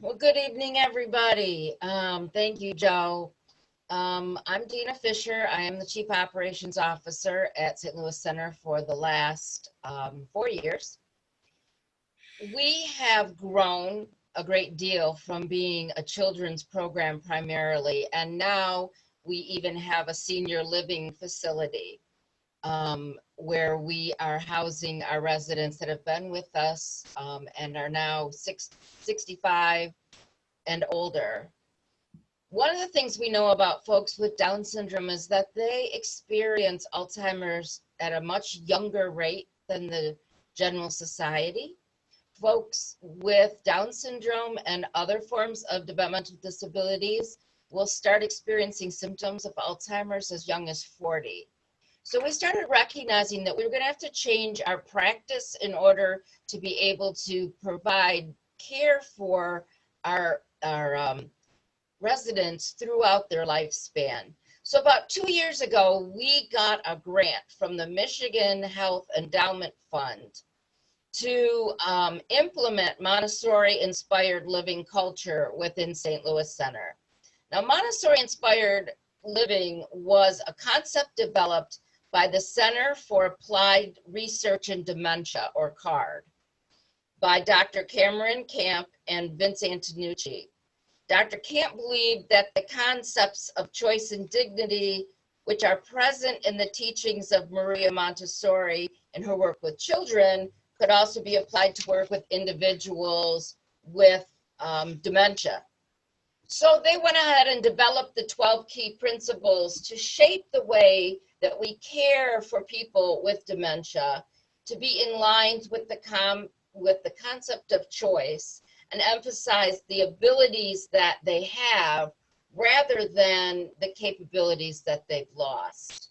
Well, good evening, everybody. Thank you, Joe. I'm Deana Fisher. I am the Chief Operations Officer at St. Louis Center for the last 4 years. We have grown a great deal from being a children's program primarily, and now we even have a senior living facility where we are housing our residents that have been with us and are now 65 and older. One of the things we know about folks with Down syndrome is that they experience Alzheimer's at a much younger rate than the general society. Folks with Down syndrome and other forms of developmental disabilities will start experiencing symptoms of Alzheimer's as young as 40. So we started recognizing that we were going to have to change our practice in order to be able to provide care for our residents throughout their lifespan. So about 2 years ago, we got a grant from the Michigan Health Endowment Fund to implement Montessori Inspired Living culture within St. Louis Center. Now, Montessori Inspired Living was a concept developed by the Center for Applied Research in Dementia, or CARD, by Dr. Cameron Camp and Vince Antonucci. Dr. Camp believed that the concepts of choice and dignity, which are present in the teachings of Maria Montessori in her work with children, could also be applied to work with individuals with dementia. So they went ahead and developed the 12 key principles to shape the way that we care for people with dementia, to be in line with the concept of choice and emphasize the abilities that they have rather than the capabilities that they've lost.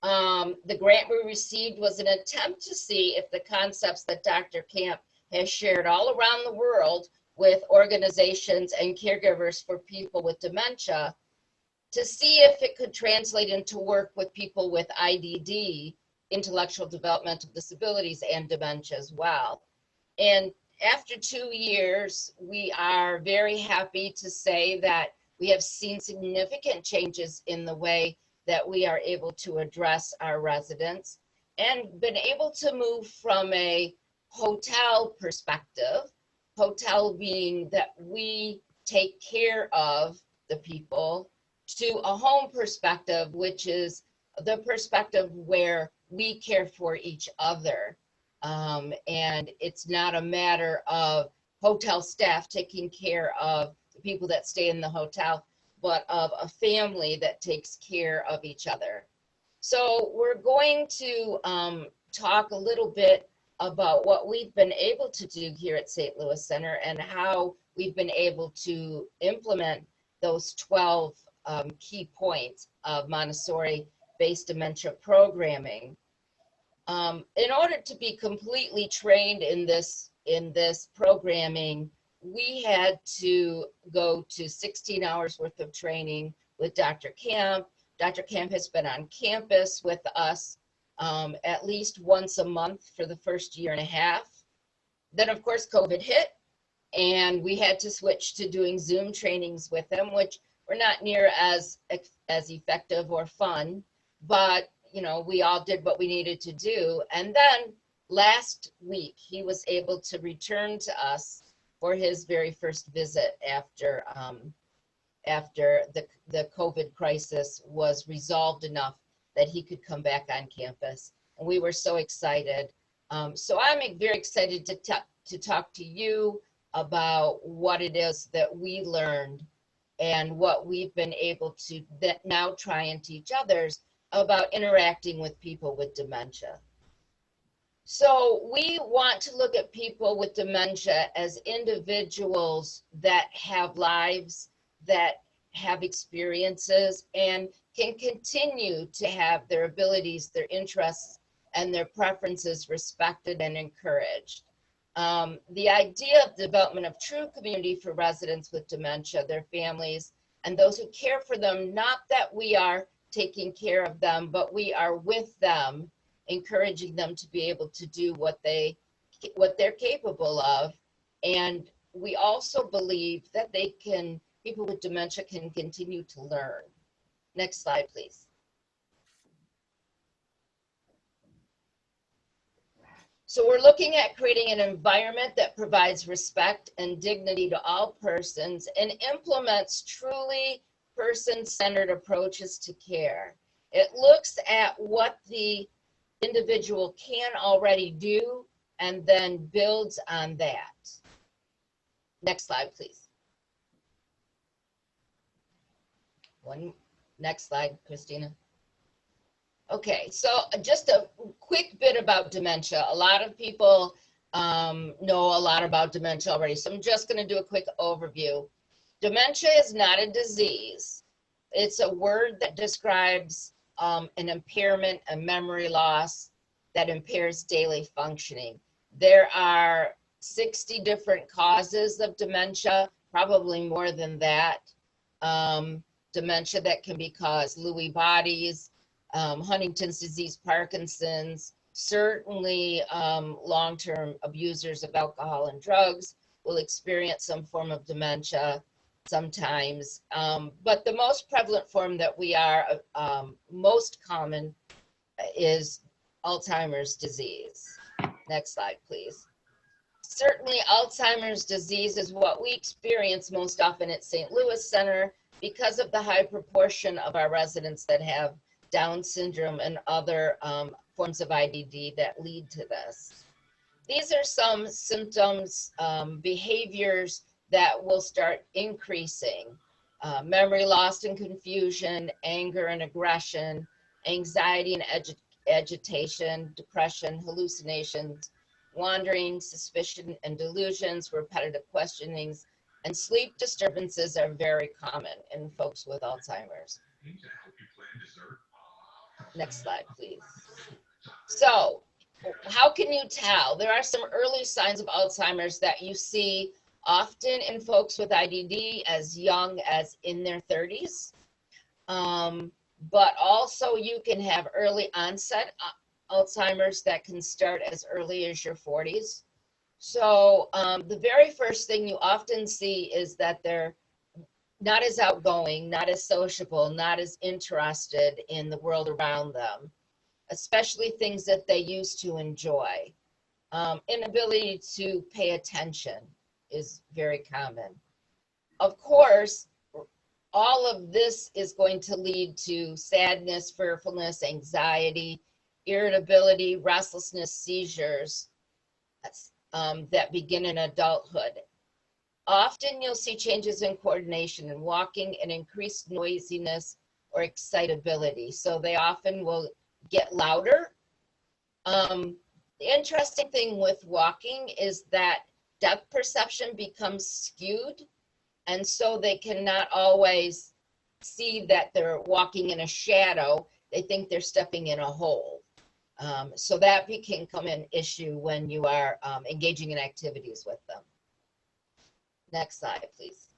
The grant we received was an attempt to see if the concepts that Dr. Camp has shared all around the world with organizations and caregivers for people with dementia, to see if it could translate into work with people with IDD, intellectual developmental disabilities, and dementia as well. And after 2 years, we are very happy to say that we have seen significant changes in the way that we are able to address our residents and been able to move from a hotel perspective, hotel being that we take care of the people, to a home perspective, which is the perspective where we care for each other. And it's not a matter of hotel staff taking care of the people that stay in the hotel, but of a family that takes care of each other. So we're going to talk a little bit about what we've been able to do here at St. Louis Center and how we've been able to implement those 12 key points of Montessori-based dementia programming. In order to be completely trained in this programming, we had to go to 16 hours worth of training with Dr. Camp. Dr. Camp has been on campus with us at least once a month for the first year and a half. Then, of course, COVID hit, and we had to switch to doing Zoom trainings with him, which were not near as effective or fun, but you know, we all did what we needed to do. And then last week, he was able to return to us for his very first visit after the COVID crisis was resolved enough that he could come back on campus. And we were so excited. So I'm very excited to talk to you about what it is that we learned and what we've been able to now try and teach others about interacting with people with dementia. So we want to look at people with dementia as individuals that have lives, that have experiences, and can continue to have their abilities, their interests, and their preferences respected and encouraged. The idea of development of true community for residents with dementia, their families, and those who care for them, not that we are taking care of them, but we are with them, encouraging them to be able to do what they're capable of, and we also believe that people with dementia can continue to learn. Next slide, please. So we're looking at creating an environment that provides respect and dignity to all persons and implements truly person-centered approaches to care. It looks at what the individual can already do and then builds on that. Next slide, please. Next slide, Christina. Okay, so just a quick bit about dementia. A lot of people know a lot about dementia already, so I'm just going to do a quick overview. Dementia is not a disease. It's a word that describes an impairment, a memory loss that impairs daily functioning. There are 60 different causes of dementia, probably more than that. Dementia that can be caused Lewy bodies, Huntington's disease, Parkinson's, certainly long-term abusers of alcohol and drugs will experience some form of dementia sometimes. But the most prevalent form that we are most common is Alzheimer's disease. Next slide, please. Certainly Alzheimer's disease is what we experience most often at St. Louis Center because of the high proportion of our residents that have Down syndrome and other forms of IDD that lead to this. These are some symptoms, behaviors that will start increasing. Memory loss and confusion, anger and aggression, anxiety and agitation, depression, hallucinations, wandering, suspicion and delusions, repetitive questionings, and sleep disturbances are very common in folks with Alzheimer's. Next slide, please. So, how can you tell? There are some early signs of Alzheimer's that you see often in folks with IDD as young as in their 30s. But also you can have early onset Alzheimer's that can start as early as your 40s. So the very first thing you often see is that they're not as outgoing, not as sociable, not as interested in the world around them, especially things that they used to enjoy. Inability to pay attention is very common. Of course, all of this is going to lead to sadness, fearfulness, anxiety, irritability, restlessness, seizures that begin in adulthood. Often you'll see changes in coordination and walking and increased noisiness or excitability. So they often will get louder. The interesting thing with walking is that depth perception becomes skewed, and so they cannot always see that they're walking in a shadow. They think they're stepping in a hole. So that can become an issue when you are engaging in activities with them. Next slide, please.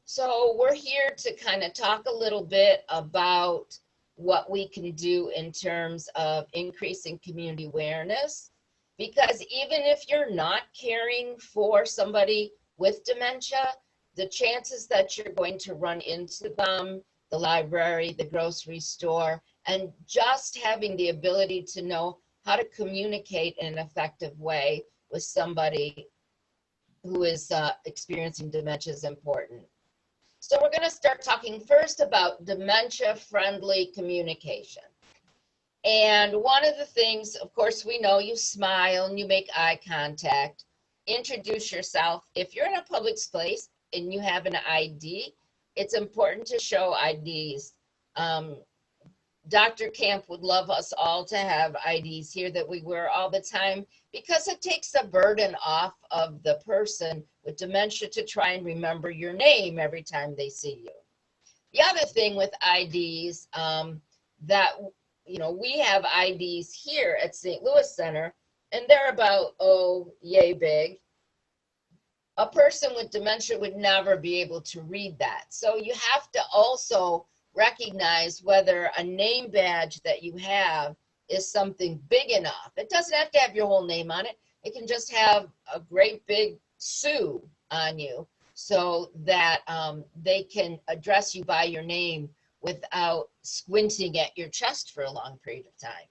So we're here to kind of talk a little bit about what we can do in terms of increasing community awareness, because even if you're not caring for somebody with dementia, the chances that you're going to run into them, the library, the grocery store, and just having the ability to know how to communicate in an effective way with somebody who is experiencing dementia is important. So we're going to start talking first about dementia-friendly communication. And one of the things, of course, we know you smile and you make eye contact, introduce yourself. If you're in a public place and you have an ID, it's important to show IDs. Dr. Camp would love us all to have IDs here that we wear all the time, because it takes the burden off of the person with dementia to try and remember your name every time they see you. The other thing with IDs that, you know, we have IDs here at St. Louis Center, and they're about, oh, yay big. A person with dementia would never be able to read that. So you have to also recognize whether a name badge that you have is something big enough. It doesn't have to have your whole name on it, It can just have a great big Sue on you so that they can address you by your name without squinting at your chest for a long period of time.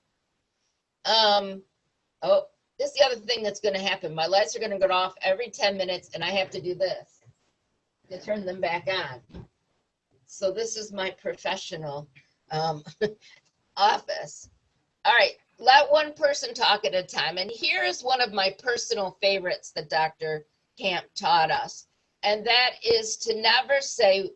Oh, this is the other thing that's going to happen. My lights are going to go off every 10 minutes, and I have to do this to turn them back on. So this is my professional office. All right, let one person talk at a time. And here is one of my personal favorites that Dr. Camp taught us. And that is to never say,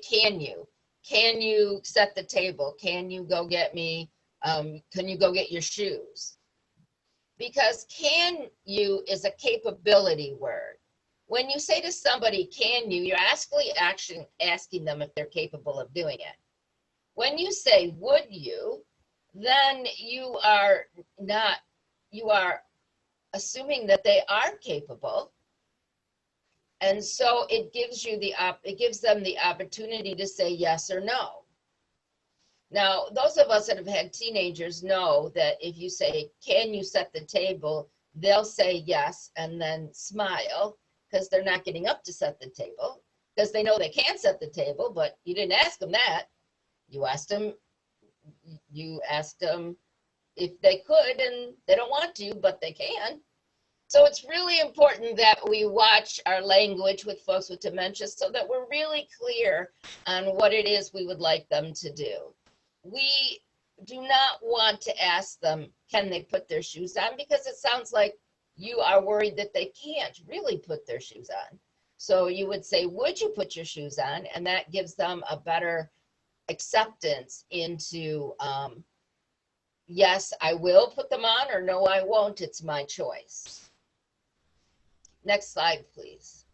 can you? Can you set the table? Can you go get me, can you go get your shoes? Because can you is a capability word. When you say to somebody, can you, you're actually asking them if they're capable of doing it. When you say, would you, then you are assuming that they are capable. And so it gives them the opportunity to say yes or no. Now, those of us that have had teenagers know that if you say, can you set the table, they'll say yes and then smile because they're not getting up to set the table because they know they can't set the table, but you didn't ask them that. You asked them if they could, and they don't want to, but they can. So it's really important that we watch our language with folks with dementia so that we're really clear on what it is we would like them to do. We do not want to ask them, can they put their shoes on? Because it sounds like you are worried that they can't really put their shoes on. So you would say, would you put your shoes on? And that gives them a better acceptance into, yes, I will put them on, or no, I won't. It's my choice. Next slide, please.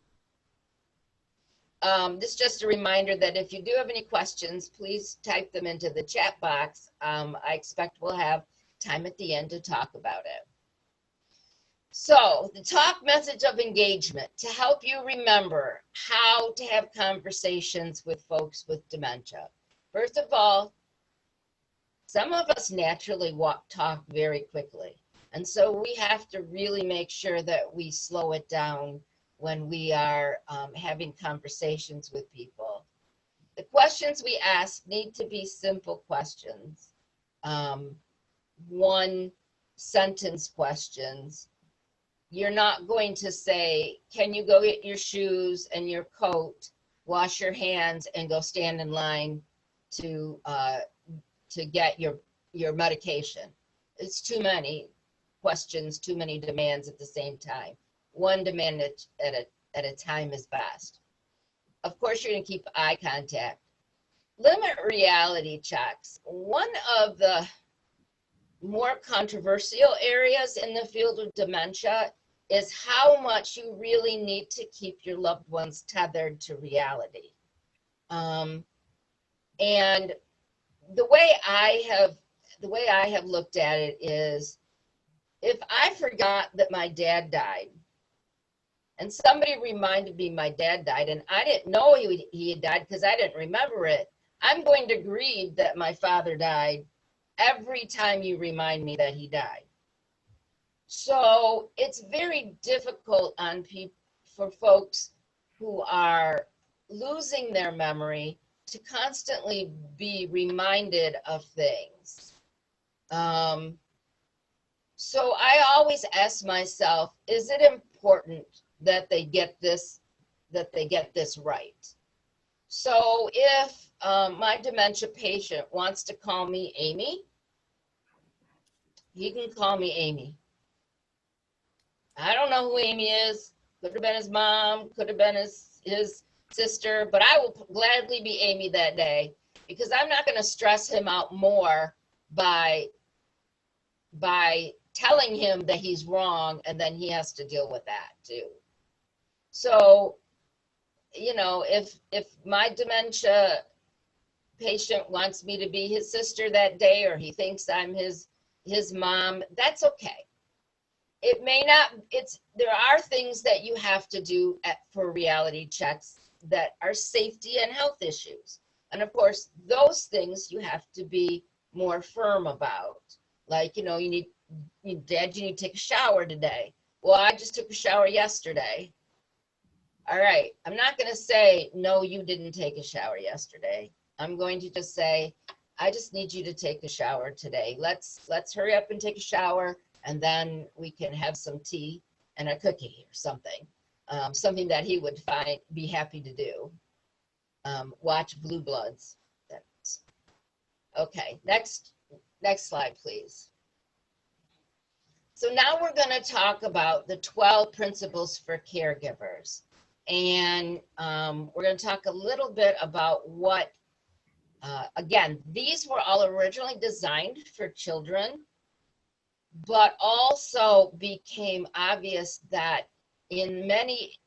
This is just a reminder that if you do have any questions, please type them into the chat box. I expect we'll have time at the end to talk about it. So the top message of engagement to help you remember how to have conversations with folks with dementia. First of all, some of us naturally talk very quickly. And so we have to really make sure that we slow it down when we are having conversations with people. The questions we ask need to be simple questions. One sentence questions. You're not going to say, can you go get your shoes and your coat, wash your hands, and go stand in line to get your medication. It's too many questions, too many demands at the same time. One demand at a time is best. Of course, you're going to keep eye contact. Limit reality checks. One of the more controversial areas in the field of dementia is how much you really need to keep your loved ones tethered to reality. And the way I have looked at it is, if I forgot that my dad died, and somebody reminded me my dad died, and I didn't know he had died because I didn't remember it, I'm going to grieve that my father died every time you remind me that he died. So it's very difficult for folks who are losing their memory to constantly be reminded of things. So I always ask myself, is it important that they get this right? So if my dementia patient wants to call me Amy, he can call me Amy. I don't know who Amy is. Could have been his mom, could have been his sister, but I will gladly be Amy that day because I'm not going to stress him out more by telling him that he's wrong, and then he has to deal with that too. So, you know, if my dementia patient wants me to be his sister that day, or he thinks I'm his mom, that's okay. It may not, there are things that you have to do for reality checks that are safety and health issues. And of course, those things you have to be more firm about. Like, you know, Dad, you need to take a shower today. Well, I just took a shower yesterday. All right, I'm not going to say, no, you didn't take a shower yesterday. I'm going to just say, I just need you to take a shower today. Let's hurry up and take a shower, and then we can have some tea and a cookie or something. Something that he would be happy to do. Watch Blue Bloods. Okay, next slide, please. So now we're going to talk about the 12 principles for caregivers. And we're going to talk a little bit about what, again, these were all originally designed for children, but also became obvious that in many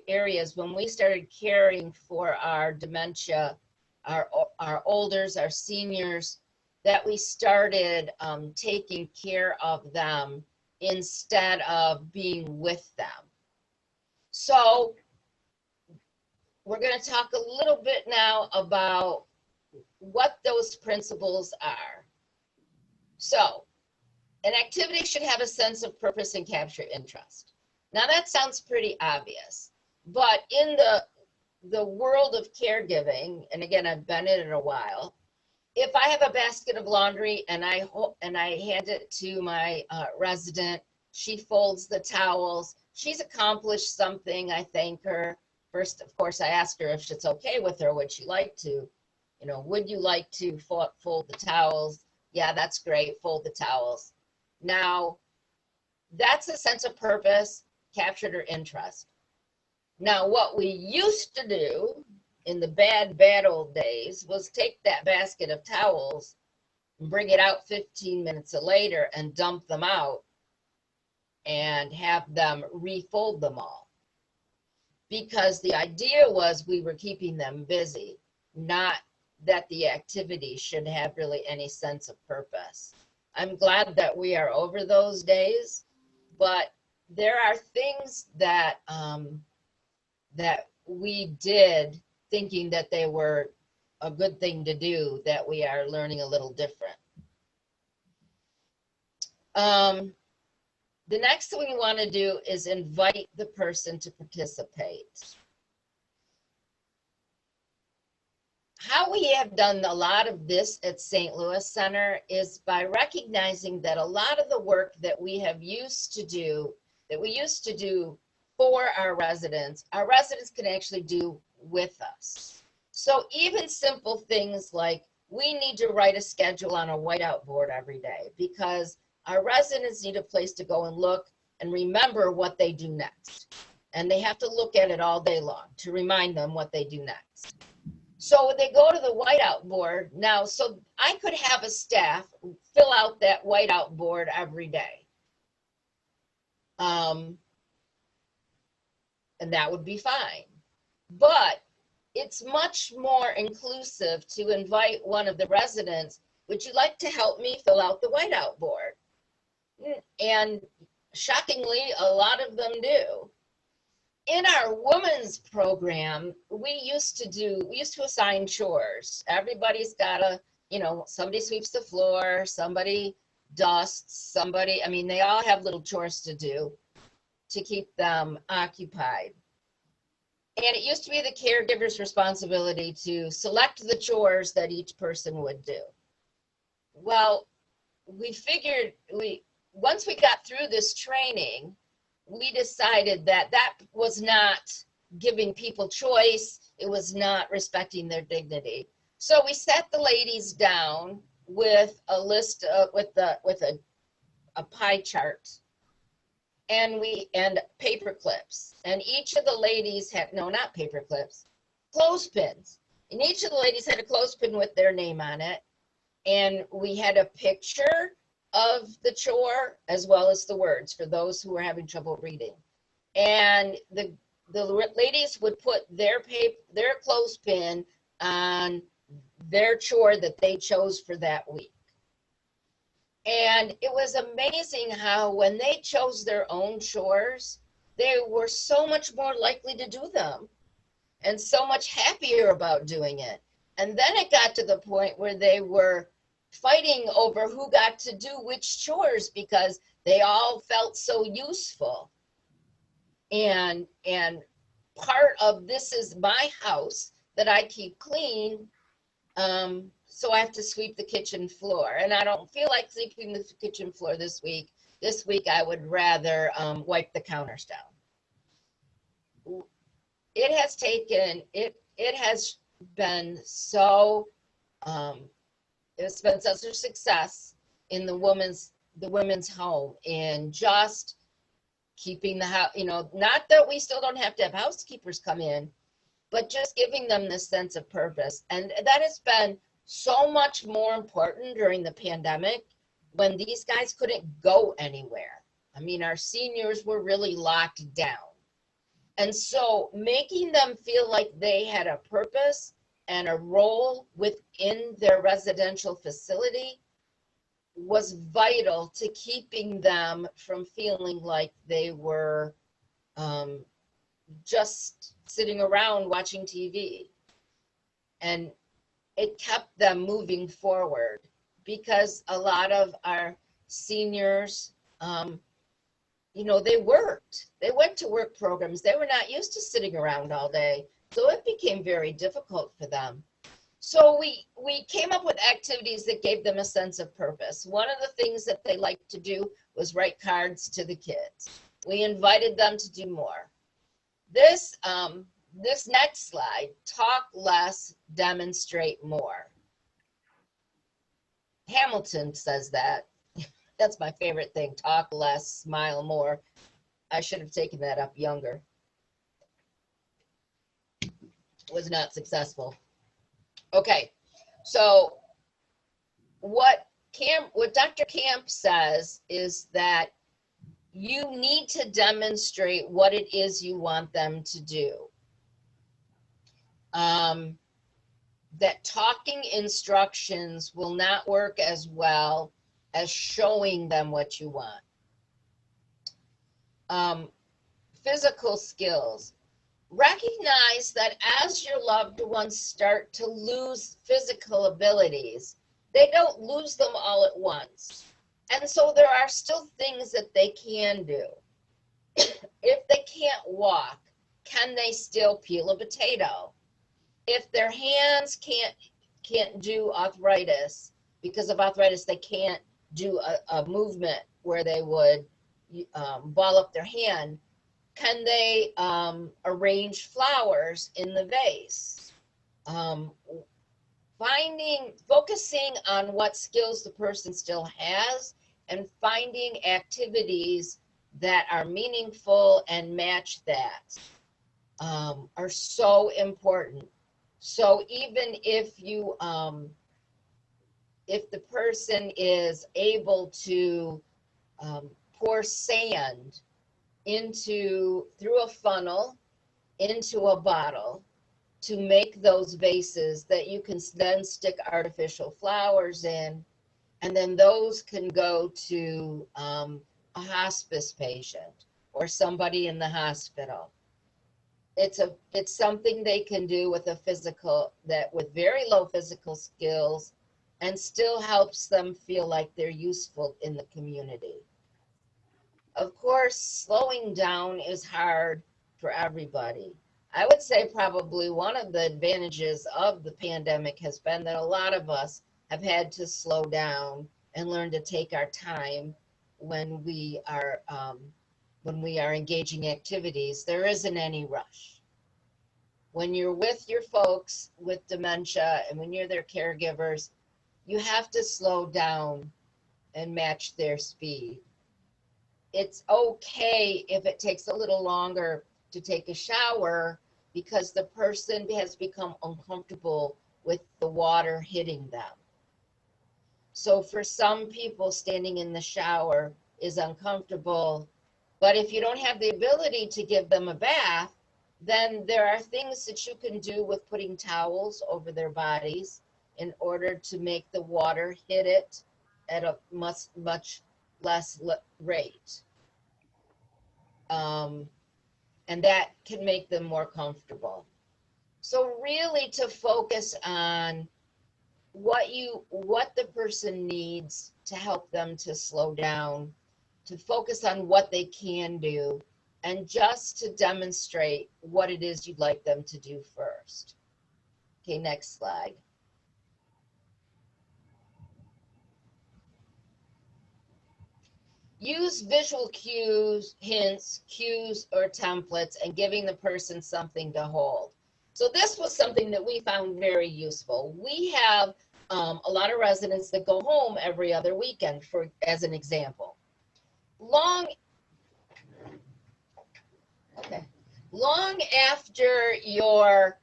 areas, when we started caring for our dementia, our olders, our seniors, that we started taking care of them instead of being with them. So we're going to talk a little bit now about what those principles are. So an activity should have a sense of purpose and capture interest. Now that sounds pretty obvious, but in the world of caregiving, and again, I've been in it a while, if I have a basket of laundry and I hand it to my resident, she folds the towels, she's accomplished something, I thank her. First, of course, I ask her if it's okay with her, would she like to, would you like to fold the towels? Yeah, that's great, fold the towels. Now, that's a sense of purpose, captured her interest. Now, what we used to do in the bad old days was take that basket of towels and bring it out 15 minutes later and dump them out and have them refold them all. Because the idea was we were keeping them busy, not that the activity should have really any sense of purpose. I'm glad that we are over those days, but there are things that that we did thinking that they were a good thing to do that we are learning a little different. The next thing we want to do is invite the person to participate. How we have done a lot of this at St. Louis Center is by recognizing that a lot of the work that we used to do for our residents can actually do with us. So even simple things like we need to write a schedule on a whiteout board every day because our residents need a place to go and look and remember what they do next. And they have to look at it all day long to remind them what they do next. So they go to the whiteout board now, so I could have a staff fill out that whiteout board every day. And that would be fine. But it's much more inclusive to invite one of the residents, would you like to help me fill out the whiteout board? And shockingly, a lot of them do. In our women's program, we used to assign chores. Everybody's got somebody sweeps the floor, somebody dusts, they all have little chores to do to keep them occupied. And it used to be the caregiver's responsibility to select the chores that each person would do. Well, we figured once we got through this training, we decided that was not giving people choice. It was not respecting their dignity. So we sat the ladies down with a list with a pie chart and paper clips. And each of the ladies had, no, not paper clips, clothespins. And each of the ladies had a clothespin with their name on it. And we had a picture of the chore as well as the words for those who were having trouble reading. And the ladies would put their clothespin on their chore that they chose for that week. And it was amazing how when they chose their own chores, they were so much more likely to do them and so much happier about doing it. And then it got to the point where they were fighting over who got to do which chores because they all felt so useful. And part of this is my house that I keep clean. So I have to sweep the kitchen floor, and I don't feel like sweeping the kitchen floor this week. This week I would rather wipe the counters down. It has been so it's been such a success in the women's home, and just keeping the house, not that we still don't have to have housekeepers come in, but just giving them this sense of purpose. And that has been so much more important during the pandemic when these guys couldn't go anywhere. I mean, our seniors were really locked down. And so making them feel like they had a purpose and a role within their residential facility was vital to keeping them from feeling like they were just sitting around watching TV. And it kept them moving forward, because a lot of our seniors, they worked. They went to work programs. They were not used to sitting around all day. So it became very difficult for them. So we came up with activities that gave them a sense of purpose. One of the things that they liked to do was write cards to the kids. We invited them to do more. This next slide, talk less, demonstrate more. Hamilton says that. That's my favorite thing, talk less, smile more. I should have taken that up younger. Was not successful. Okay, so what Dr. Camp says is that you need to demonstrate what it is you want them to do. That talking instructions will not work as well as showing them what you want. Physical skills. Recognize that as your loved ones start to lose physical abilities, they don't lose them all at once. And so there are still things that they can do. If they can't walk, can they still peel a potato? If their hands can't do arthritis, because of arthritis, they can't do a movement where they would ball up their hand, can they arrange flowers in the vase? Focusing on what skills the person still has, and finding activities that are meaningful and match that are so important. So even if you, if the person is able to pour sand through a funnel into a bottle to make those vases that you can then stick artificial flowers in, and then those can go to a hospice patient or somebody in the hospital. It's something they can do with with very low physical skills, and still helps them feel like they're useful in the community. Of course, slowing down is hard for everybody. I would say probably one of the advantages of the pandemic has been that a lot of us have had to slow down and learn to take our time when we are engaging activities. There isn't any rush. When you're with your folks with dementia and when you're their caregivers, you have to slow down and match their speed. It's okay if it takes a little longer to take a shower because the person has become uncomfortable with the water hitting them. So for some people, standing in the shower is uncomfortable, but if you don't have the ability to give them a bath, then there are things that you can do with putting towels over their bodies in order to make the water hit it at a much less rate. And that can make them more comfortable. So really to focus on what the person needs to help them to slow down, to focus on what they can do, and just to demonstrate what it is you'd like them to do first. Okay, next slide. Use visual cues, hints, cues, or templates, and giving the person something to hold. So this was something that we found very useful. We have a lot of residents that go home every other weekend, as an example. Long after your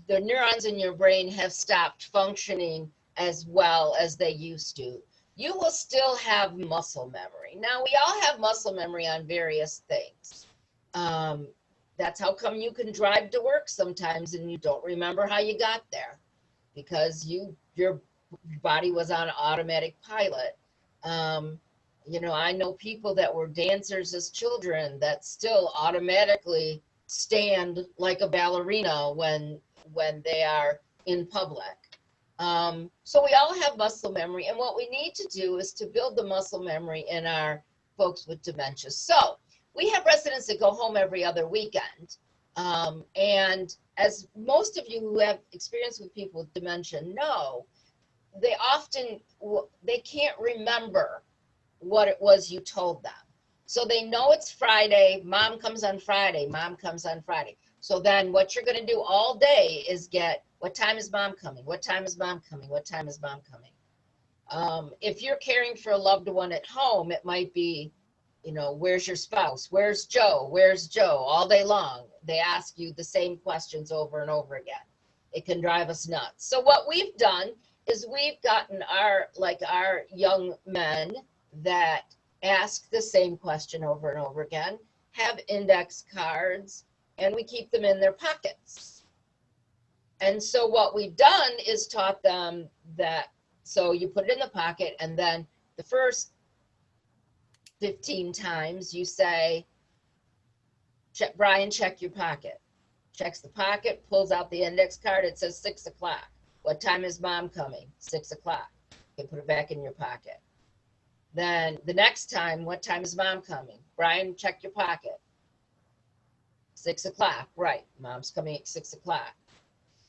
the neurons in your brain have stopped functioning as well as they used to, you will still have muscle memory. Now, we all have muscle memory on various things. That's how come you can drive to work sometimes and you don't remember how you got there, because your body was on automatic pilot. You know, I know people that were dancers as children that still automatically stand like a ballerina when they are in public. So we all have muscle memory, and what we need to do is to build the muscle memory in our folks with dementia. So we have residents that go home every other weekend, and as most of you who have experience with people with dementia know, they can't remember what it was you told them. So they know it's Friday, mom comes on Friday, mom comes on Friday. So then what you're going to do all day is get, what time is mom coming? What time is mom coming? What time is mom coming? If you're caring for a loved one at home, it might be, you know, where's your spouse? Where's Joe? Where's Joe? All day long. They ask you the same questions over and over again. It can drive us nuts. So what we've done is we've gotten our young men that ask the same question over and over again, have index cards, and we keep them in their pockets. And so what we've done is taught them that, so you put it in the pocket, and then the first 15 times you say, Brian, check your pocket. Checks the pocket, pulls out the index card, it says 6 o'clock. What time is mom coming? 6 o'clock. You put it back in your pocket. Then the next time, what time is mom coming? Brian, check your pocket. 6 o'clock, right. Mom's coming at 6 o'clock.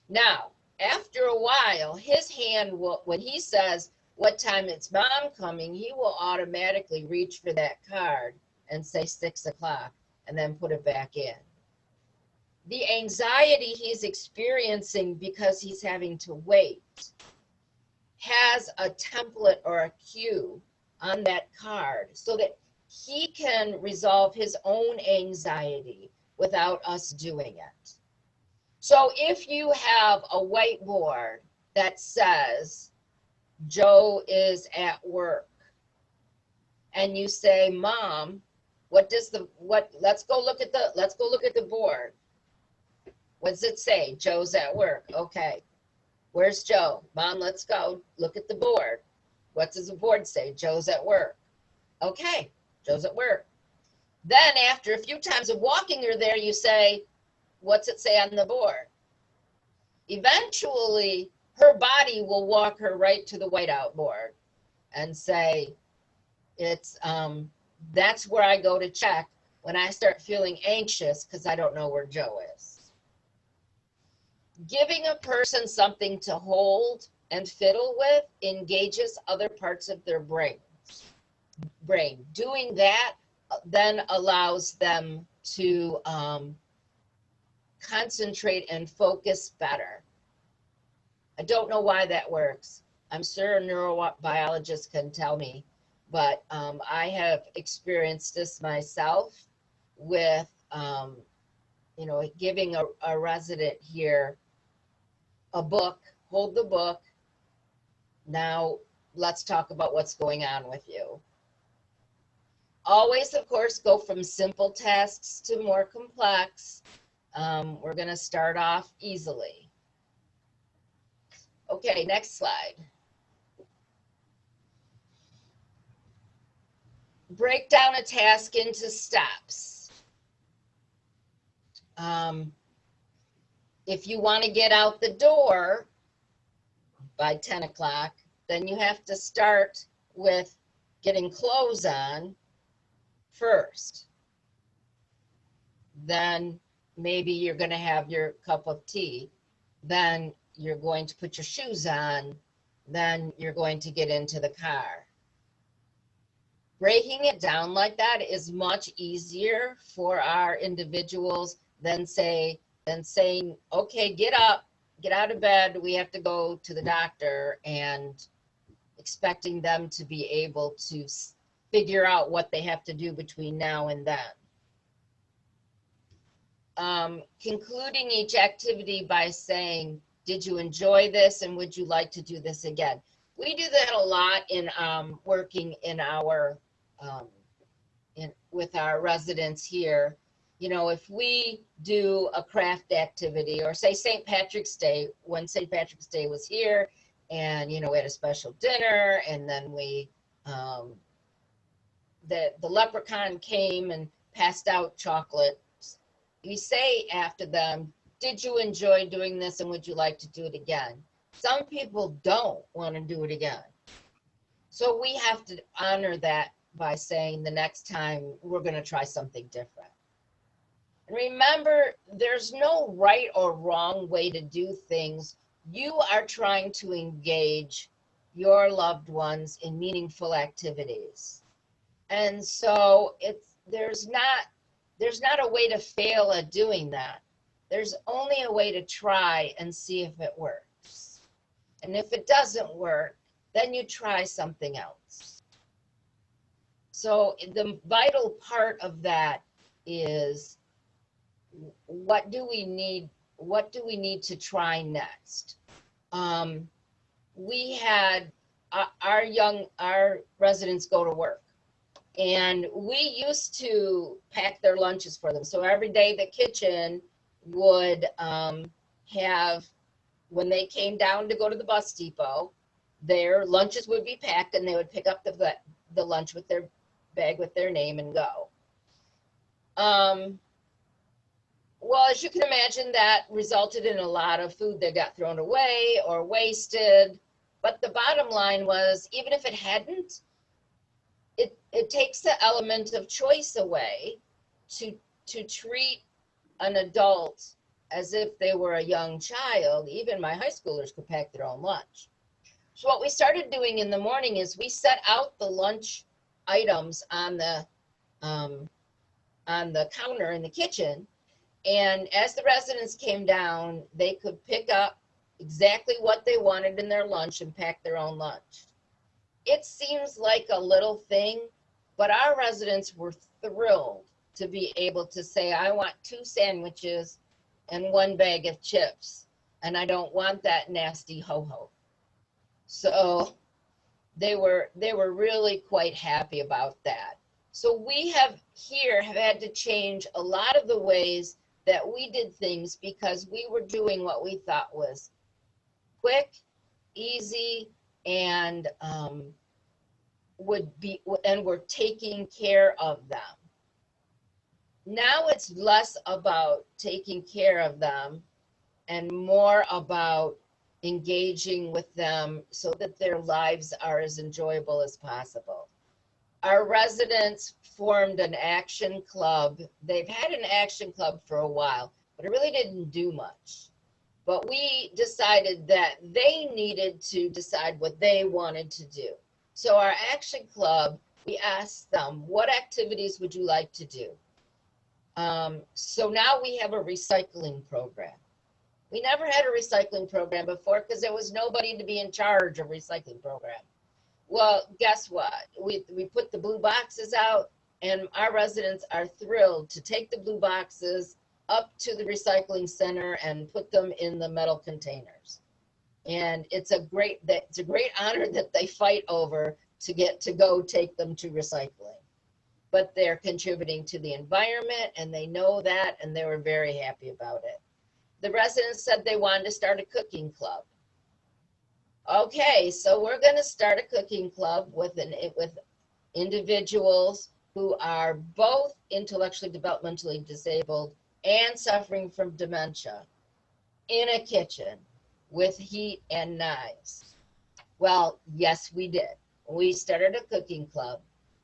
Now, after a while, his hand will, when he says, what time it's mom coming, he will automatically reach for that card and say 6 o'clock and then put it back in. The anxiety he's experiencing because he's having to wait has a template or a cue on that card so that he can resolve his own anxiety without us doing it. So if you have a whiteboard that says Joe is at work and you say, Mom, let's go look at the board. What does it say? Joe's at work. Okay. Where's Joe? Mom, let's go look at the board. What does the board say? Joe's at work. Okay, Joe's at work. Then after a few times of walking her there, you say, what's it say on the board? Eventually, her body will walk her right to the whiteout board and say, it's that's where I go to check when I start feeling anxious because I don't know where Joe is. Giving a person something to hold and fiddle with engages other parts of their brain. Doing that then allows them to concentrate and focus better. I don't know why that works. I'm sure a neurobiologist can tell me, but I have experienced this myself with, giving a resident here a book, hold the book. Now let's talk about what's going on with you. Always, of course, go from simple tasks to more complex. We're going to start off easily. Okay, next slide. Break down a task into steps. If you want to get out the door, by 10 o'clock, then you have to start with getting clothes on first. Then maybe you're going to have your cup of tea. Then you're going to put your shoes on. Then you're going to get into the car. Breaking it down like that is much easier for our individuals than saying, okay, get up, get out of bed, we have to go to the doctor, and expecting them to be able to figure out what they have to do between now and then. Concluding each activity by saying, did you enjoy this and would you like to do this again? We do that a lot in working in our with our residents here. You know, if we do a craft activity, or say St. Patrick's Day, when St. Patrick's Day was here, and you know, we had a special dinner, and then we the leprechaun came and passed out chocolate. We say after them, did you enjoy doing this and would you like to do it again? Some people don't want to do it again. So we have to honor that by saying the next time we're going to try something different. And remember, there's no right or wrong way to do things. You are trying to engage your loved ones in meaningful activities. And so there's not a way to fail at doing that. There's only a way to try and see if it works. And if it doesn't work, then you try something else. So the vital part of that is, what do we need to try next? We had our residents go to work, and we used to pack their lunches for them. So every day the kitchen would have, when they came down to go to the bus depot, their lunches would be packed, and they would pick up the lunch with their bag with their name and go. Well, as you can imagine, that resulted in a lot of food that got thrown away or wasted. But the bottom line was, even if it hadn't, it takes the element of choice away to treat an adult as if they were a young child. Even my high schoolers could pack their own lunch. So what we started doing in the morning is we set out the lunch items on the counter in the kitchen. And as the residents came down, they could pick up exactly what they wanted in their lunch and pack their own lunch. It seems like a little thing, but our residents were thrilled to be able to say, I want 2 sandwiches and 1 bag of chips, and I don't want that nasty ho-ho. So they were really quite happy about that. So we have had to change a lot of the ways that we did things, because we were doing what we thought was quick, easy, and we're taking care of them. Now it's less about taking care of them and more about engaging with them so that their lives are as enjoyable as possible. Our residents formed an action club. They've had an action club for a while, but it really didn't do much. But we decided that they needed to decide what they wanted to do. So our action club, we asked them, what activities would you like to do? So now we have a recycling program. We never had a recycling program before because there was nobody to be in charge of recycling program. Well, guess what? We put the blue boxes out, and our residents are thrilled to take the blue boxes up to the recycling center and put them in the metal containers. And it's a great honor that they fight over to get to go take them to recycling. But they're contributing to the environment, and they know that, and they were very happy about it. The residents said they wanted to start a cooking club. Okay, so we're going to start a cooking club with individuals who are both intellectually developmentally disabled and suffering from dementia in a kitchen with heat and knives. Well, yes, we did. We started a cooking club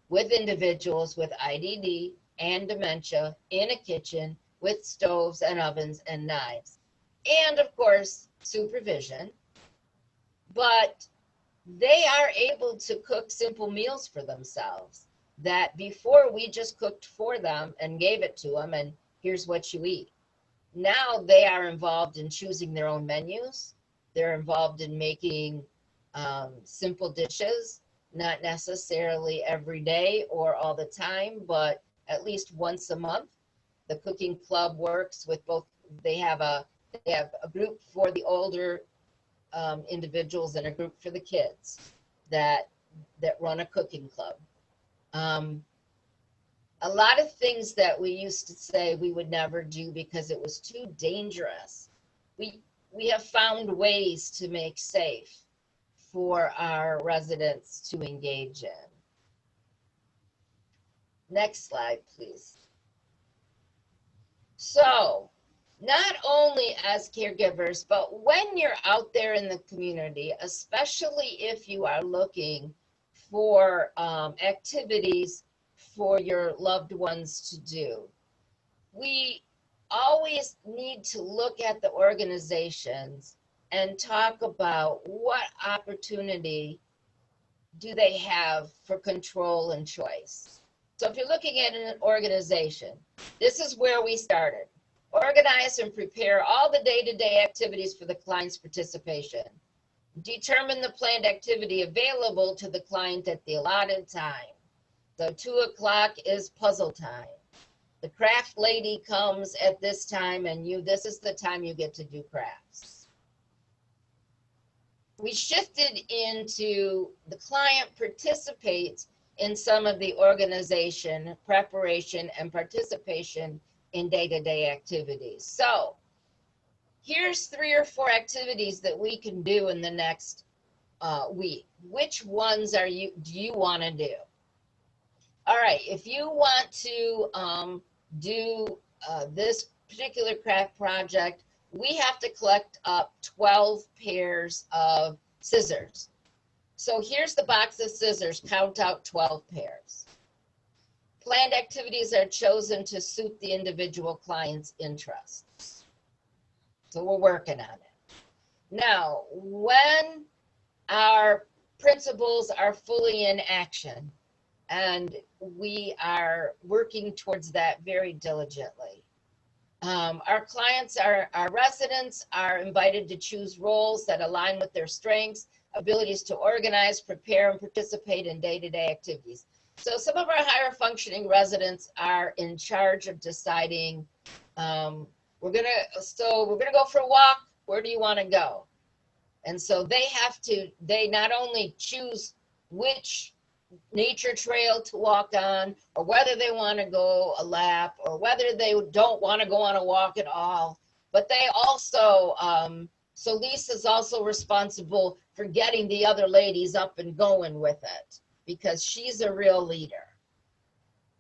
with individuals with IDD and dementia in a kitchen with stoves and ovens and knives. And of course, supervision. But they are able to cook simple meals for themselves that before we just cooked for them and gave it to them and here's what you eat. Now they are involved in choosing their own menus. They're involved in making simple dishes, not necessarily every day or all the time, but at least once a month. The cooking club works with both. They have a group for the older individuals and a group for the kids that run a cooking club. A lot of things that we used to say we would never do because it was too dangerous. We have found ways to make safe for our residents to engage in. Next slide, please. So, not only as caregivers, but when you're out there in the community, especially if you are looking for activities for your loved ones to do, we always need to look at the organizations and talk about what opportunity do they have for control and choice. So if you're looking at an organization, this is where we started. Organize and prepare all the day-to-day activities for the client's participation. Determine the planned activity available to the client at the allotted time. So 2 o'clock is puzzle time. The craft lady comes at this time and this is the time you get to do crafts. We shifted into the client participates in some of the organization, preparation, and participation in day-to-day activities. So here's 3 or 4 activities that we can do in the next week. Which ones do you want to do? All right, if you want to do this particular craft project, we have to collect up 12 pairs of scissors. So here's the box of scissors, count out 12 pairs. Planned activities are chosen to suit the individual client's interests. So we're working on it. Now, when our principals are fully in action, and we are working towards that very diligently. Our clients, our residents are invited to choose roles that align with their strengths, abilities to organize, prepare, and participate in day-to-day activities. So some of our higher functioning residents are in charge of deciding, we're gonna go for a walk, where do you wanna go? And so they not only choose which nature trail to walk on, or whether they wanna go a lap, or whether they don't wanna go on a walk at all, but they also, so Lisa's also responsible for getting the other ladies up and going with it, because she's a real leader.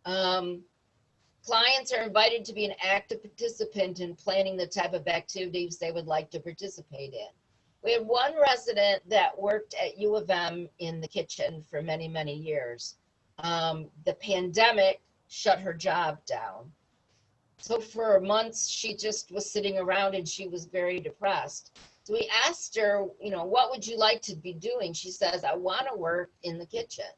Clients are invited to be an active participant in planning the type of activities they would like to participate in. We had one resident that worked at U of M in the kitchen for many, many years. The pandemic shut her job down. So for months, she just was sitting around and she was very depressed. So we asked her, what would you like to be doing? She says, I want to work in the kitchen.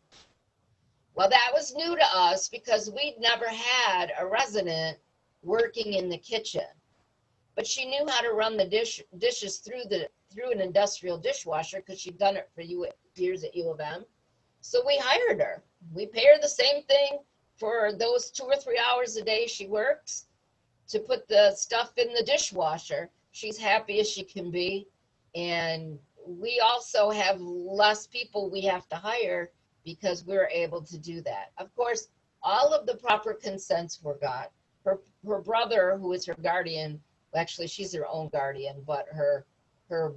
Well, that was new to us because we'd never had a resident working in the kitchen. But she knew how to run the dishes through an industrial dishwasher because she'd done it for years at U of M. So we hired her. We pay her the same thing for those 2 or 3 hours a day she works to put the stuff in the dishwasher. She's happy as she can be. And we also have less people we have to hire because we're able to do that. Of course, all of the proper consents were got. Her brother, who is her guardian, actually she's her own guardian, but her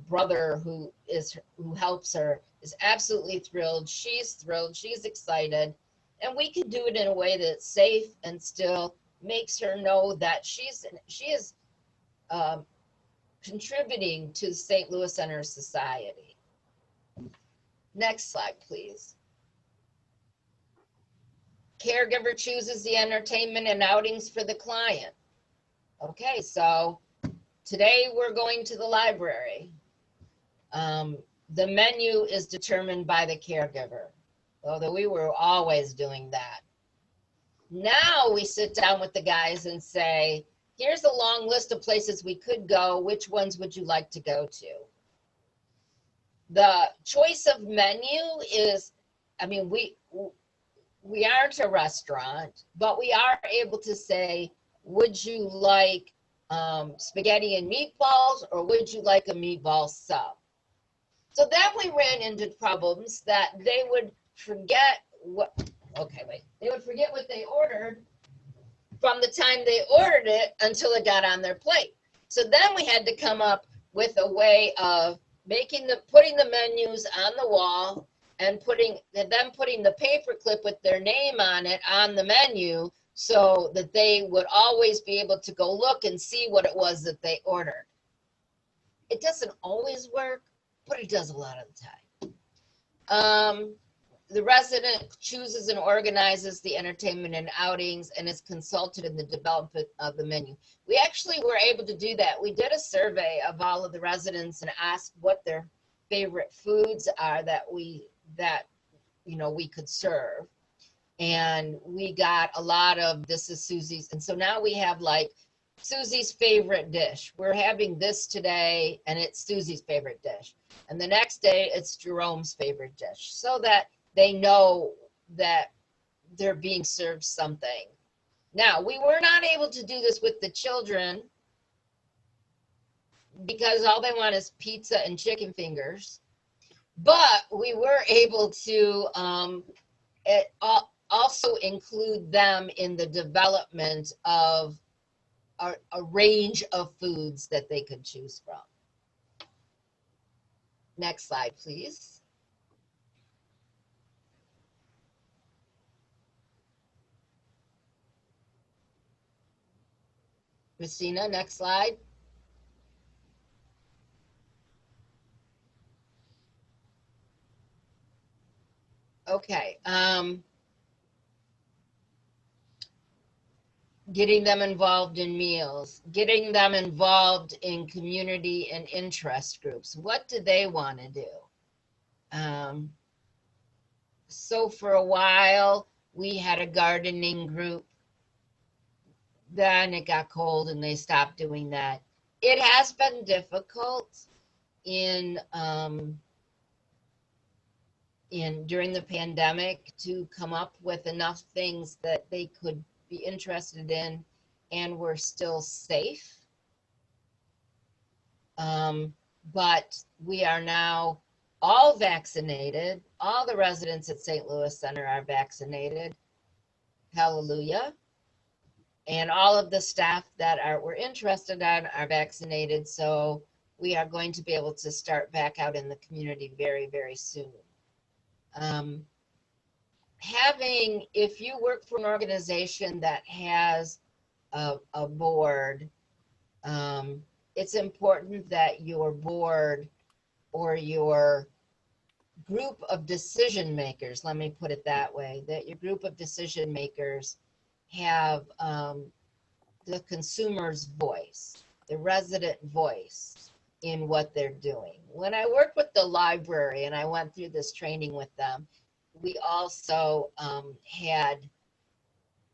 brother who helps her is absolutely thrilled. She's thrilled, she's excited, and we can do it in a way that's safe and still makes her know that she contributing to the St. Louis Center Society. Next slide, please. Caregiver chooses the entertainment and outings for the client. Okay, so today we're going to the library. The menu is determined by the caregiver, although we were always doing that. Now we sit down with the guys and say, here's a long list of places we could go. Which ones would you like to go to? The choice of menu is, I mean, we aren't a restaurant, but we are able to say, would you like spaghetti and meatballs, or would you like a meatball sub? So then we ran into problems that they would forget what, they would forget what they ordered from the time they ordered it until it got on their plate. So then we had to come up with a way of putting the menus on the wall and putting the paper clip with their name on it on the menu, so that they would always be able to go look and see what it was that they ordered. It doesn't always work, but it does a lot of the time. The resident chooses and organizes the entertainment and outings and is consulted in the development of the menu. We actually were able to do that. We did a survey of all of the residents and asked what their favorite foods are that we could serve. And we got a lot of, this is Susie's. And so now we have like Susie's favorite dish. We're having this today and it's Susie's favorite dish. And the next day it's Jerome's favorite dish, so that they know that they're being served something. Now, we were not able to do this with the children because all they want is pizza and chicken fingers. But we were able to also include them in the development of a range of foods that they could choose from. Next slide, please. Christina, next slide. Okay. Getting them involved in meals, getting them involved in community and interest groups. What do they want to do? So for a while, we had a gardening group. Then it got cold and they stopped doing that. It has been difficult during the pandemic to come up with enough things that they could be interested in and were still safe. But we are now all vaccinated. All the residents at St. Louis Center are vaccinated. Hallelujah. And all of the staff that we're interested in are vaccinated. So we are going to be able to start back out in the community very, very soon. If you work for an organization that has a board, it's important that your board or your group of decision makers, let me put it that way, that your group of decision makers have the consumer's voice, the resident voice in what they're doing. When I worked with the library and I went through this training with them, we also had,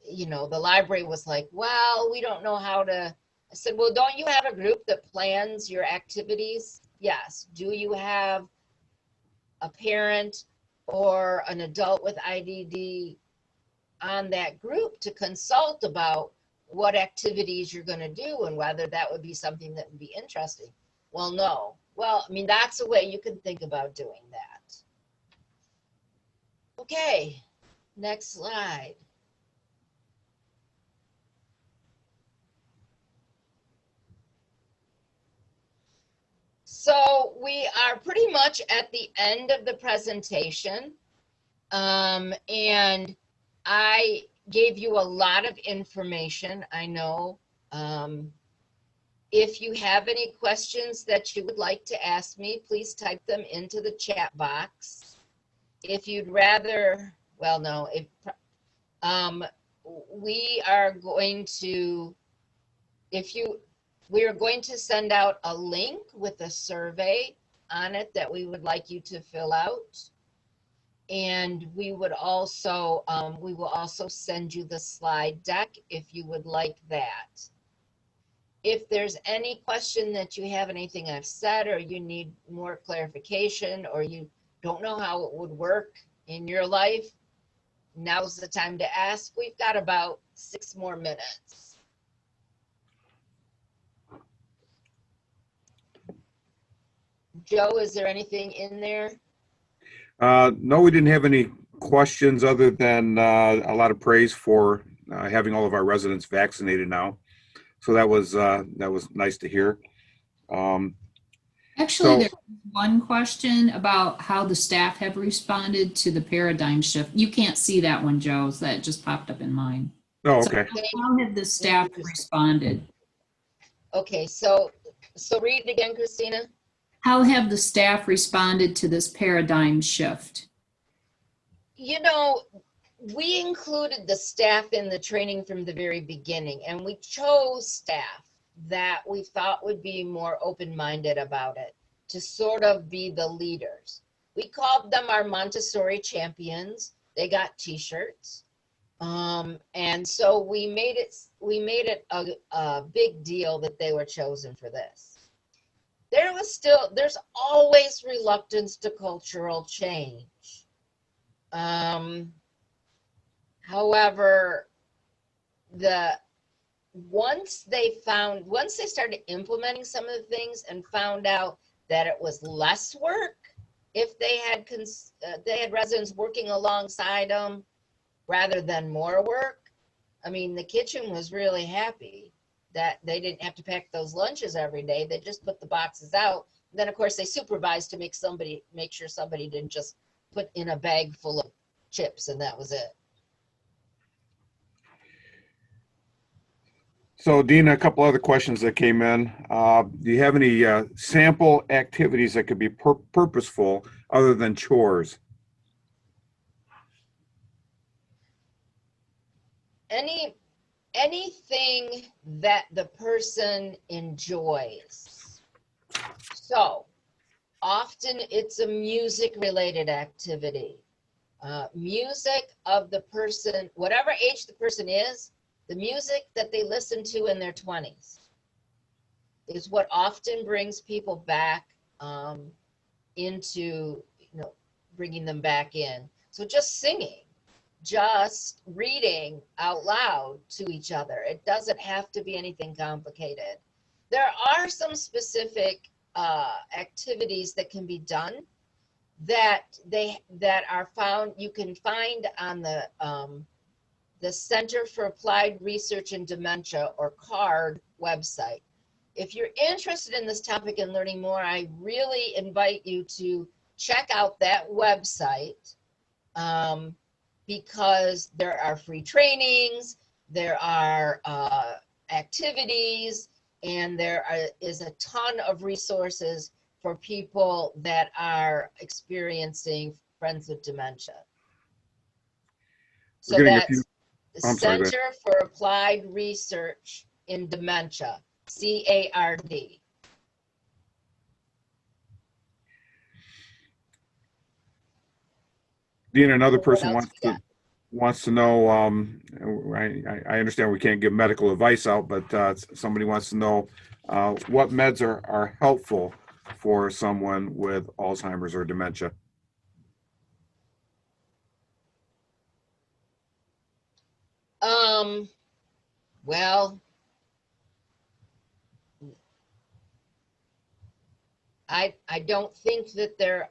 the library was like, well, we don't know how to. I said, well, don't you have a group that plans your activities? Yes. Do you have a parent or an adult with IDD on that group to consult about what activities you're going to do and whether that would be something that would be interesting? Well, no. Well, I mean, that's a way you can think about doing that. Okay, next slide. So we are pretty much at the end of the presentation, and I gave you a lot of information, I know, If you have any questions that you would like to ask me, please type them into the chat box. If you'd rather, well, no, if we are going to, we are going to send out a link with a survey on it that we would like you to fill out. And we would also, we will also send you the slide deck if you would like that. If there's any question that you have, anything I've said, or you need more clarification, or you don't know how it would work in your life, now's the time to ask. We've got about 6 more minutes. Joe, is there anything in there? No, we didn't have any questions other than a lot of praise for having all of our residents vaccinated now. So that was nice to hear. Actually, there's one question about how the staff have responded to the paradigm shift. You can't see that one, Joe, so that just popped up in mine. Oh, okay. So how have the staff responded? Okay, so read it again, Christina. How have the staff responded to this paradigm shift? You know, we included the staff in the training from the very beginning, and we chose staff that we thought would be more open-minded about it, to sort of be the leaders. We called them our Montessori champions. They got t-shirts. And so we made it a big deal that they were chosen for this. There's always reluctance to cultural change. However, once they started implementing some of the things and found out that it was less work if they had residents working alongside them rather than more work. I mean, the kitchen was really happy that they didn't have to pack those lunches every day. They just put the boxes out. And then, of course, they supervised to make sure somebody didn't just put in a bag full of chips and that was it. So, Deana, a couple other questions that came in. Do you have any sample activities that could be purposeful other than chores? Anything that the person enjoys. So often it's a music related activity. Music of the person, whatever age the person is, the music that they listen to in their 20s is what often brings people back into, bringing them back in. So just singing, just reading out loud to each other. It doesn't have to be anything complicated. There are some specific activities that can be done that are found. You can find on the Center for Applied Research in Dementia, or CARD website. If you're interested in this topic and learning more, I really invite you to check out that website. Because there are free trainings, there are activities, and there is a ton of resources for people that are experiencing friends with dementia. So that's the Center for Applied Research in Dementia, CARD. Deana, another person wants to know, I understand we can't give medical advice out, but somebody wants to know what meds are helpful for someone with Alzheimer's or dementia. Well, I don't think that there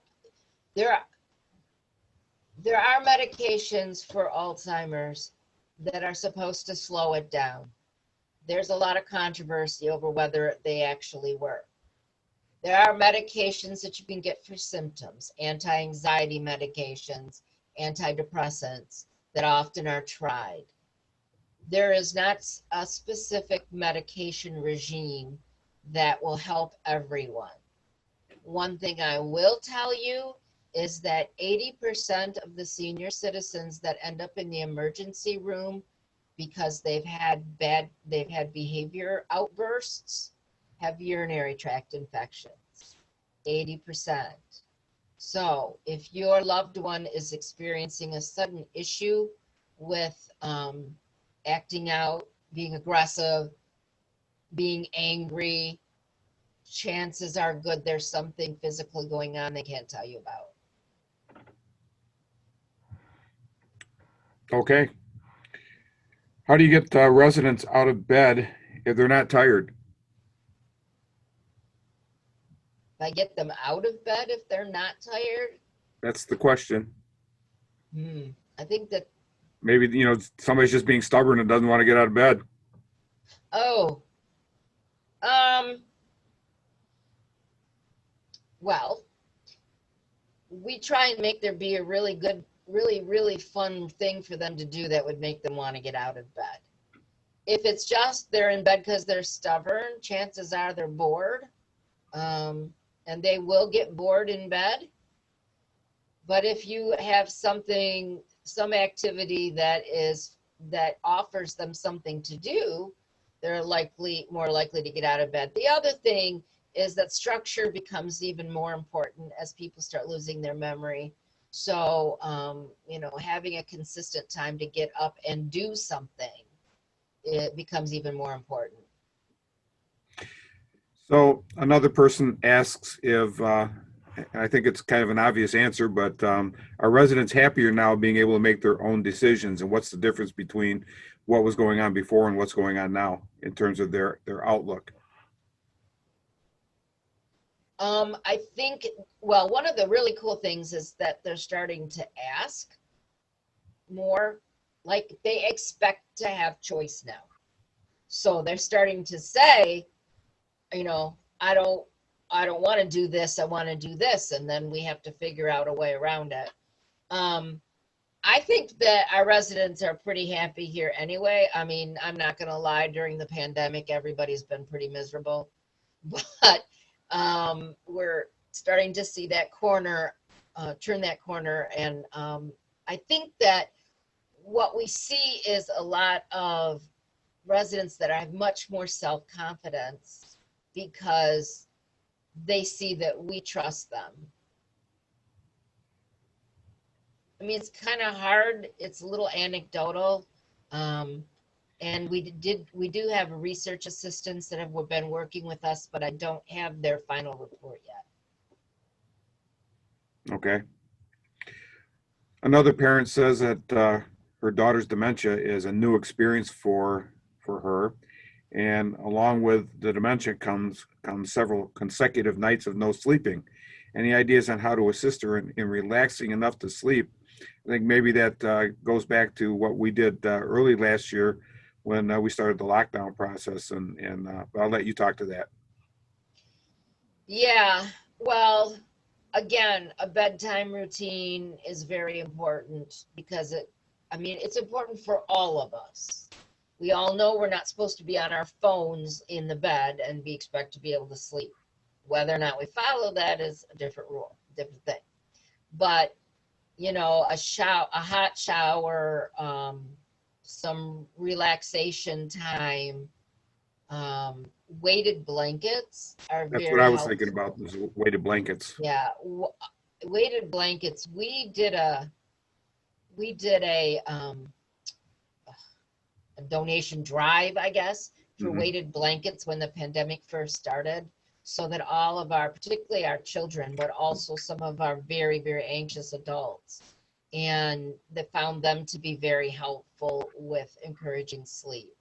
are medications for Alzheimer's that are supposed to slow it down. There's a lot of controversy over whether they actually work. There are medications that you can get for symptoms, anti-anxiety medications, antidepressants that often are tried. There is not a specific medication regime that will help everyone. One thing I will tell you is that 80% of the senior citizens that end up in the emergency room because they've had behavior outbursts have urinary tract infections. 80%. So if your loved one is experiencing a sudden issue with acting out, being aggressive, being angry, chances are good there's something physical going on they can't tell you about. Okay. How do you get residents out of bed if they're not tired? If I get them out of bed if they're not tired, That's the question. I think that, Maybe, somebody's just being stubborn and doesn't want to get out of bed. Well, we try and make there be a really good, really fun thing for them to do that would make them want to get out of bed. If it's just they're in bed because they're stubborn, chances are they're bored, and they will get bored in bed. But if you have some activity that offers them something to do, they're more likely to get out of bed. The other thing is that structure becomes even more important as people start losing their memory. So, having a consistent time to get up and do something, it becomes even more important. So another person asks if, I think it's kind of an obvious answer, but are residents happier now being able to make their own decisions? And what's the difference between what was going on before and what's going on now in terms of their outlook? I think, well, one of the really cool things is that they're starting to ask more, like they expect to have choice now. So they're starting to say, I don't want to do this, I want to do this, and then we have to figure out a way around it. I think that our residents are pretty happy here anyway. I mean, I'm not going to lie, during the pandemic, everybody's been pretty miserable, but we're starting to see that corner, turn that corner. And I think that what we see is a lot of residents that have much more self-confidence because they see that we trust them. I mean, it's kind of hard. It's a little anecdotal. And we do have research assistants that have been working with us, but I don't have their final report yet. Okay. Another parent says that her daughter's dementia is a new experience for her. And along with the dementia comes several consecutive nights of no sleeping. Any ideas on how to assist her in relaxing enough to sleep? I think maybe that goes back to what we did early last year when we started the lockdown process. And I'll let you talk to that. Yeah, well, again, a bedtime routine is very important because it's important for all of us. We all know we're not supposed to be on our phones in the bed and be expected to be able to sleep. Whether or not we follow that is a different rule, different thing. But, a hot shower, some relaxation time, weighted blankets are very helpful. That's what I was thinking about, was weighted blankets. Yeah, weighted blankets. We did a donation drive, I guess, for weighted blankets when the pandemic first started, so that all of particularly our children, but also some of our very, very anxious adults, and they found them to be very helpful with encouraging sleep.